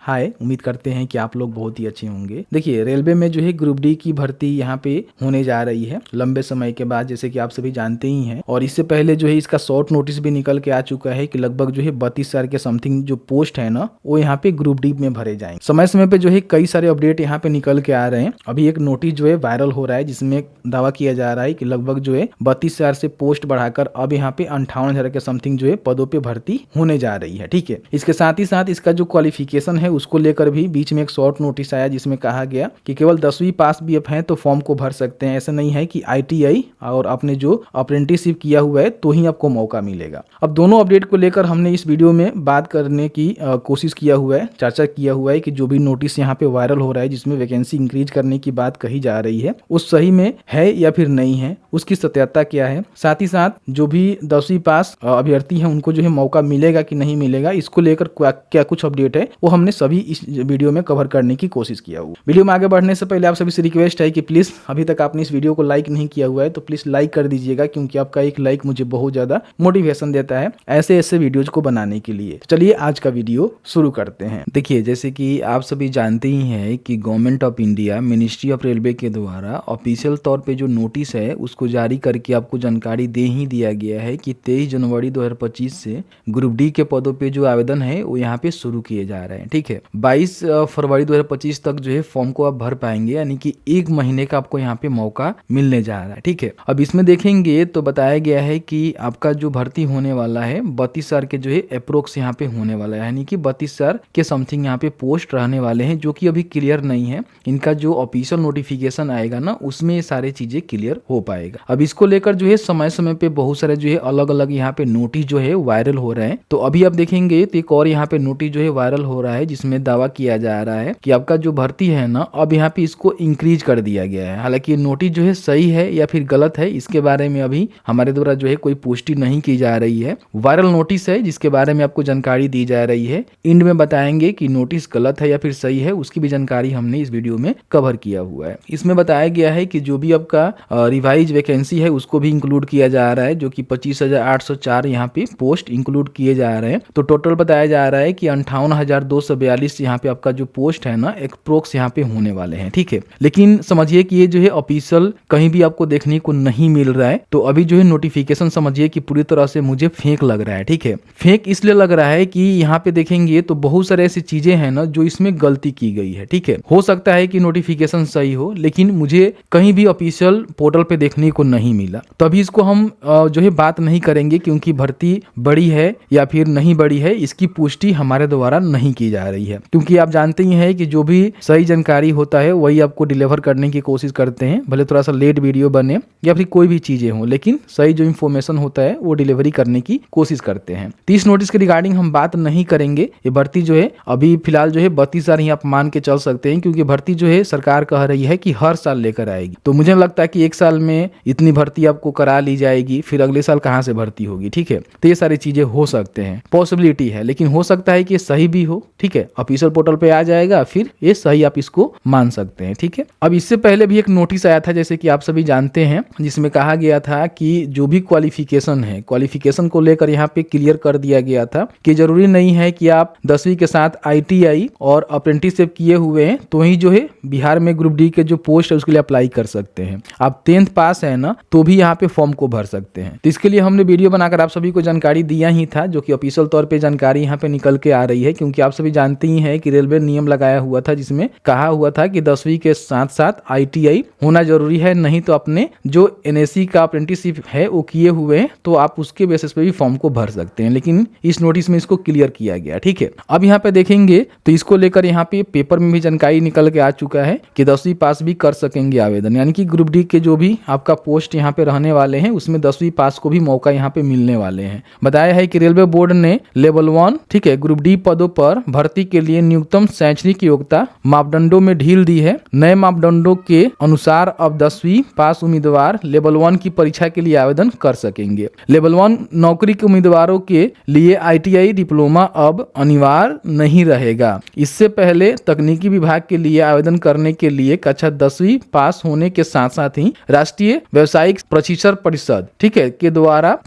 हाय, उम्मीद करते हैं कि आप लोग बहुत ही अच्छे होंगे। देखिए, रेलवे में जो है ग्रुप डी की भर्ती यहाँ पे होने जा रही है लंबे समय के बाद, जैसे कि आप सभी जानते ही हैं। और इससे पहले जो है इसका शॉर्ट नोटिस भी निकल के आ चुका है कि लगभग जो है 32,000 के समथिंग जो पोस्ट है ना, वो यहाँ पे ग्रुप डी में भरे जाएंगे। समय समय पे जो है कई सारे अपडेट यहाँ पे निकल के आ रहे हैं। अभी एक नोटिस जो है वायरल हो रहा है जिसमें दावा किया जा रहा है कि लगभग जो है 32,000 से पोस्ट बढ़ाकर अब यहाँ पे 58,000 के समथिंग जो है पदों पे भर्ती होने जा रही है। ठीक है, इसके साथ ही साथ इसका जो क्वालिफिकेशन है उसको लेकर भी बीच में एक शॉर्ट नोटिस आया जिसमें कहा गया कि केवल 10वीं पास भी हैं तो फॉर्म को भर सकते हैं। ऐसा नहीं है कि ITI और आपने जो अप्रेंटिसशिप किया हुआ है तो ही आपको मौका मिलेगा। अब दोनों अपडेट को लेकर हमने इस वीडियो में बात करने की कोशिश किया हुआ है, चर्चा किया हुआ है कि जो भी नोटिस यहाँ पे वायरल हो रहा है जिसमें वैकेंसी इंक्रीज करने की बात कही जा रही है उस सही में है या फिर नहीं है, उसकी सत्यता क्या है। साथ ही साथ जो भी 10वीं पास अभ्यर्थी हैं उनको जो है मौका मिलेगा कि नहीं मिलेगा, इसको लेकर क्या कुछ अपडेट है वो हमने सभी इस वीडियो में कवर करने की कोशिश किया हुआ। वीडियो में आगे बढ़ने से पहले आप सभी से रिक्वेस्ट है कि प्लीज अभी तक आपने इस वीडियो को लाइक नहीं किया हुआ है तो प्लीज लाइक कर दीजिएगा, क्योंकि आपका एक लाइक मुझे बहुत ज्यादा मोटिवेशन देता है ऐसे वीडियोज को बनाने के लिए। तो चलिए आज का वीडियो शुरू करते हैं। देखिए, जैसे कि आप सभी जानते ही हैं कि government of India ministry of railway के द्वारा ऑफिशियल तौर पे जो नोटिस है उसको जारी करके आपको जानकारी दे ही दिया गया है कि 23 जनवरी 2025 से ग्रुप डी के पदों पे जो आवेदन है वो यहाँ पे शुरू किए जा रहे हैं। ठीक है, 22 फरवरी 2025 तक जो है फॉर्म को आप भर पाएंगे, यानी कि 1 महीने का आपको यहाँ पे मौका मिलने जा रहा है। ठीक है, अब इसमें देखेंगे तो बताया गया है कि आपका जो भर्ती होने वाला है 32,000 के जो है अप्रोक्स यहाँ पे होने वाला है, यानी कि 32,000 के समथिंग यहाँ पे पोस्ट रहने वाले हैं, जो कि अभी क्लियर नहीं है। इनका जो ऑफिशियल नोटिफिकेशन आएगा ना उसमें ये सारी चीजें क्लियर हो पाएगा। अब इसको लेकर जो है समय समय पे बहुत सारे जो है अलग अलग यहाँ पे नोटिस जो है वायरल हो रहे हैं। तो अभी आप देखेंगे तो एक और यहाँ पे नोटिस जो है वायरल हो रहा है जिसमें दावा किया जा रहा है कि आपका जो भर्ती है ना अब यहाँ पे इसको इंक्रीज कर दिया गया है। हालांकि नोटिस जो है सही है या फिर गलत है इसके बारे में अभी हमारे द्वारा जो है कोई पुष्टि नहीं की जा रही है। वायरल नोटिस है जिसके बारे में आपको जानकारी दी जा रही है। इंड में बताएंगे कि नोटिस गलत है या फिर सही है, उसकी भी जानकारी हमने इस वीडियो में कवर किया हुआ है। इसमें बताया गया है कि जो भी आपका रिवाइज वैकेंसी है उसको भी इंक्लूड किया जा रहा है, जो कि 25,804 यहाँ पे पोस्ट इंक्लूड किए जा रहे हैं। तो टोटल बताया जा रहा है कि 58,242 यहाँ पे आपका जो पोस्ट है ना अप्रोक्स यहाँ पे होने वाले हैं। ठीक है, लेकिन समझिए कि ये जो है ऑफिशियल कहीं भी आपको देखने को नहीं मिल रहा है। तो अभी जो है नोटिफिकेशन समझिए कि पूरी तरह से मुझे फेक लग रहा है। ठीक है, फेक इसलिए लग रहा है कि यहाँ पे देखेंगे तो बहुत सारे ऐसी चीजें हैं ना जो इसमें गलती की गई है। ठीक है, हो सकता है कि नोटिफिकेशन सही हो लेकिन मुझे कहीं भी ऑफिशियल पोर्टल पे देखने को नहीं मिला। तो अभी इसको हम जो है बात नहीं करेंगे, क्योंकि भर्ती बड़ी है या फिर नहीं बड़ी है इसकी पुष्टि हमारे द्वारा नहीं की जा रही है। क्योंकि आप जानते ही हैं कि जो भी सही जानकारी होता है वही आपको डिलीवर करने की कोशिश करते हैं, भले थोड़ा सा लेट वीडियो बने या फिर कोई भी चीजें हो, लेकिन सही जो इन्फॉर्मेशन होता है वो डिलीवरी करने की कोशिश करते हैं। तो इस नोटिस के रिगार्डिंग हम बात नहीं करेंगे। ये भर्ती जो है अभी फिलहाल जो है 32,000 ही आप मान के चल सकते हैं, क्योंकि भर्ती जो है सरकार कह रही है कि हर साल लेकर आएगी। तो मुझे लगता है कि एक साल में इतनी भर्ती आपको करा ली जाएगी, फिर अगले साल कहाँ से भर्ती होगी। ठीक है, तो ये सारी चीजें हो सकते हैं, पॉसिबिलिटी है, लेकिन हो सकता है कि ये सही भी हो। ठीक है, ऑफिशियल पोर्टल पे आ जाएगा फिर ये सही आप इसको मान सकते हैं। ठीक है, अब इससे पहले भी एक नोटिस आया था जैसे कि आप सभी जानते हैं, जिसमें कहा गया था कि जो भी क्वालिफिकेशन है क्वालिफिकेशन को लेकर यहाँ पे क्लियर कर दिया गया था कि जरूरी नहीं है कि आप 10वीं के साथ ITI और अप्रेंटिसशिप किए हुए हैं तो ही जो है बिहार में ग्रुप डी के जो पोस्ट है उसके लिए अप्लाई कर सकते हैं। आप 10th पास है ना तो भी यहाँ पे फॉर्म को भर सकते हैं। तो इसके लिए हमने वीडियो बनाकर आप सभी को जानकारी दिया ही था, जो कि ऑफिशियल तौर पे जानकारी यहाँ पे निकल के आ रही है। क्योंकि आप सभी जानते ही हैं कि रेलवे नियम लगाया हुआ था जिसमें कहा हुआ था कि 10वीं के साथ साथ ITI होना जरूरी है, नहीं तो अपने जो NSE का अप्रेंटिसशिप है वो किए हुए हैं तो आप उसके बेसिस पे भी फॉर्म को भर सकते हैं। लेकिन इस नोटिस में इसको क्लियर किया गया। ठीक है, अब यहाँ पे देखेंगे तो इसको लेकर यहाँ पे पेपर में भी जानकारी निकल के आ चुका है कि 10वीं पास भी कर सकेंगे आवेदन, यानी कि ग्रुप डी के जो भी आपका पोस्ट यहाँ पे रहने वाले हैं उसमें 10वीं पास को भी मौका यहाँ पे मिलने वाले हैं। बताया है कि रेलवे बोर्ड ने लेवल 1 ठीक है ग्रुप डी पदों पर भर्ती के लिए न्यूनतम शैक्षणिक योग्यता मापदंडों में ढील दी है। नए मापदंडों के अनुसार अब 10वीं पास उम्मीदवार लेवल 1 की परीक्षा के लिए आवेदन कर सकेंगे। लेवल 1 नौकरी के उम्मीदवारों के लिए ITI डिप्लोमा अब अनिवार्य नहीं रहेगा। इससे पहले तकनीकी विभाग के लिए आवेदन करने के लिए कक्षा 10वीं पास होने के साथ साथ ही राष्ट्रीय व्यावसायिक प्रशिक्षण परिषद ठीक है के द्वारा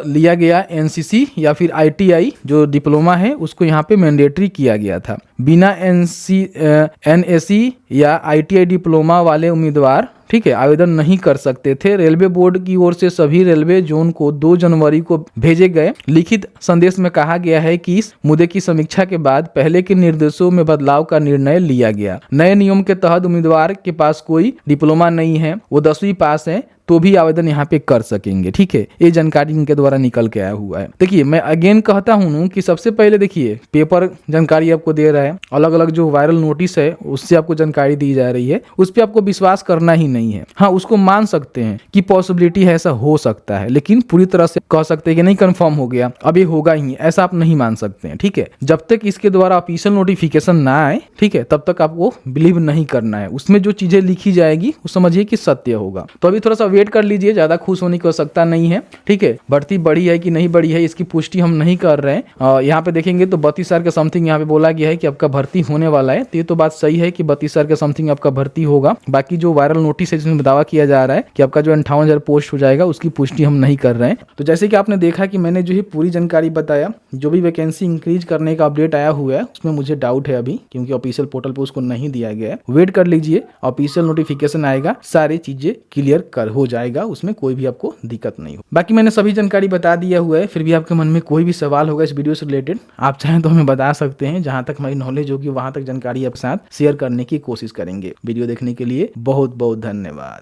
लिया गया NCC या फिर ITI जो डिप्लोमा है उसको यहाँ पे मैंडेटरी किया गया गया था। बिना NAC या ITI डिप्लोमा वाले उम्मीदवार, ठीक है, आवेदन नहीं कर सकते थे। रेलवे बोर्ड की ओर से सभी रेलवे जोन को 2 जनवरी को भेजे गए लिखित संदेश में कहा गया है कि इस मुद्दे की समीक्षा के बाद पहले के निर्देशों में बदलाव का निर्णय लिया गया। नए नियम के तहत उम्मीदवार के पास कोई डिप्लोमा नहीं है, वो 10वीं पास है, तो भी आवेदन यहाँ पे कर सकेंगे। ठीक है, ये जानकारी इनके द्वारा निकल के आया हुआ है। देखिए, मैं अगेन कहता हूँ कि सबसे पहले देखिए, पेपर जानकारी आपको दे रहा है, अलग अलग जो वायरल नोटिस है उससे आपको जानकारी दी जा रही है, उस पर आपको विश्वास करना ही नहीं है। हाँ, उसको मान सकते हैं कि पॉसिबिलिटी है, ऐसा हो सकता है, लेकिन पूरी तरह से कह सकते हैं कि नहीं कंफर्म हो गया, अब ये होगा ही, ऐसा आप नहीं मान सकते हैं। ठीक है, जब तक इसके द्वारा ऑफिशियल नोटिफिकेशन ना आए, ठीक है, तब तक आपको बिलीव नहीं करना है। उसमें जो चीजें लिखी जाएगी वो समझिए कि सत्य होगा। तो अभी थोड़ा सा वेट कर लीजिए, ज्यादा खुश होने की आवश्यकता नहीं है। ठीक है, भर्ती बढ़ी है कि नहीं बढ़ी है इसकी पुष्टि हम नहीं कर रहे हैं। यहाँ पे देखेंगे तो 32,000 के समथिंग यहाँ पे बोला गया है कि आपका भर्ती होने वाला है, तो ये तो बात सही है कि 32,000 के समथिंग आपका भर्ती होगा। बाकी जो वायरल नोटिस है जिसमें दावा किया जा रहा है कि आपका जो 58,000 पोस्ट हो जाएगा, उसकी पुष्टि हम नहीं कर रहे हैं। तो जैसे कि आपने देखा कि मैंने जो है पूरी जानकारी बताया, जो भी वैकेंसी इंक्रीज करने का अपडेट आया हुआ है उसमें मुझे डाउट है अभी, क्योंकि ऑफिशियल पोर्टल पे उसको नहीं दिया गया है। वेट कर लीजिए, ऑफिशियल नोटिफिकेशन आएगा, सारी चीजें क्लियर कर हो जाएगा, उसमें कोई भी आपको दिक्कत नहीं हो। बाकी मैंने सभी जानकारी बता दिया हुआ है। फिर भी आपके मन में कोई भी सवाल होगा इस वीडियो से रिलेटेड, आप चाहें तो हमें बता सकते हैं। जहां तक हमारी नॉलेज होगी वहां तक जानकारी आपके साथ शेयर करने की कोशिश करेंगे। वीडियो देखने के लिए बहुत बहुत धन्यवाद।